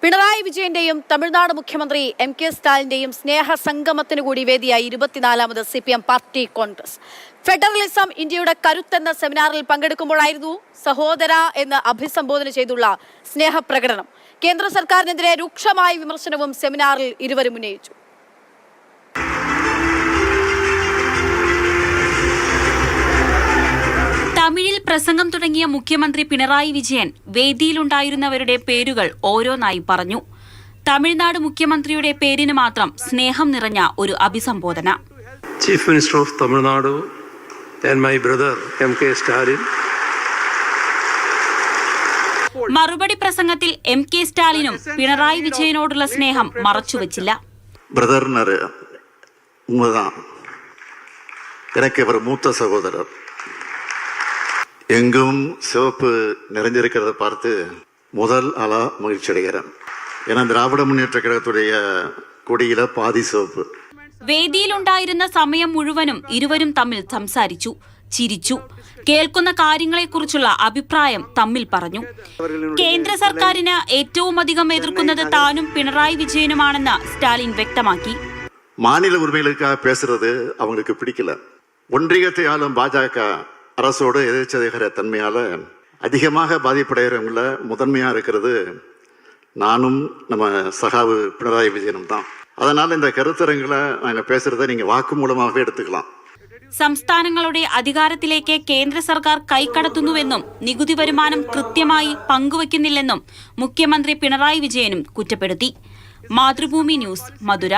പിണറായി വിജയന്റെയും തമിഴ്നാട് മുഖ്യമന്ത്രി MK സ്റ്റാലിന്റെയും സ്നേഹ സംഗമത്തിന് കൂടി വേദിയായി 24ാമത് CPM പാർട്ടി കോൺഗ്രസ്. ഫെഡറലിസം ഇന്ത്യയുടെ കരുത്തെന്ന സെമിനാറിൽ പങ്കെടുക്കുമ്പോഴായിരുന്നു സഹോദര എന്ന് അഭിസംബോധന ചെയ്തുള്ള സ്നേഹപ്രകടനം. കേന്ദ്ര സർക്കാരിനെതിരെ രൂക്ഷമായ വിമർശനവും സെമിനാറിൽ ഇരുവരും ഉന്നയിച്ചു. തമിഴിൽ പ്രസംഗം തുടങ്ങിയ മുഖ്യമന്ത്രി പിണറായി വിജയൻ വേദിയിലുണ്ടായിരുന്നവരുടെ പേരുകൾ ഓരോന്നായി പറഞ്ഞു. തമിഴ്നാട് മുഖ്യമന്ത്രിയുടെ പേരിന് മാത്രം സ്നേഹം നിറഞ്ഞ ഒരു അഭിസംബോധന. Chief minister of Tamil Nadu and my brother MK Stalin. മറുപടി പ്രസംഗത്തിൽ MK സ്റ്റാലിനും പിണറായി വിജയനോടുള്ള സ്നേഹം മറച്ചുവെച്ചില്ല. ബ്രദറിനൊരു எனக்கு இவர் மூத்த சகோதரர். எங்கும் சிவப்பு நிறைஞ்சிருக்கிறத பார்த்து முதல் ஆளா மகிழ்ச்சி அடைகிறேன். ஏன்னா திராவிட முன்னேற்ற கழகத்துடைய കൊടിയില പാതി സിവപ്പ്. വേദിയിലുണ്ടായിരുന്ന സമയം മുഴുവനും ഇരുവരും തമ്മിൽ സംസാരിച്ചു, ചിരിച്ചു. കേൾക്കുന്ന കാര്യങ്ങളെക്കുറിച്ചുള്ള അഭിപ്രായം തമ്മിൽ പറഞ്ഞു. കേന്ദ്ര സർക്കാരിന് ഏറ്റവും അധികം എതിർക്കുന്നത് താനും പിണറായി വിജയനുമാണെന്ന് സ്റ്റാലിൻ വ്യക്തമാക്കി. மாநில உரிமைகளுக்காக பேசுறது அவங்களுக்கு பிடிக்கல. ஒன்றியத்தை ஆளும் பாஜக அரசோடு எதிர்ச்சதைகிற தன்மையால அதிகமாக பாதிப்படைகிறவங்கள முதன்மையா இருக்கிறது நானும் நம்ம சகாவு பினராயி விஜயனும் தான். அதனால இந்த கருத்தரங்களை நாங்க பேசுறதை நீங்க வாக்கு மூலமாகவே എടുത്തുக்கலாம். സംസ്ഥാനങ്ങളുടെ അധികാരത്തിലേക്ക് കേന്ദ്ര സർക്കാർ കൈക്കടത്തുന്നുവെന്നും നികുതി വരുമാനം കൃത്യമായി പങ്കുവയ്ക്കുന്നില്ലെന്നും മുഖ്യമന്ത്രി പിണറായി വിജയനും കുറ്റപ്പെടുത്തി. മാതൃഭൂമി ന്യൂസ്, മധുര.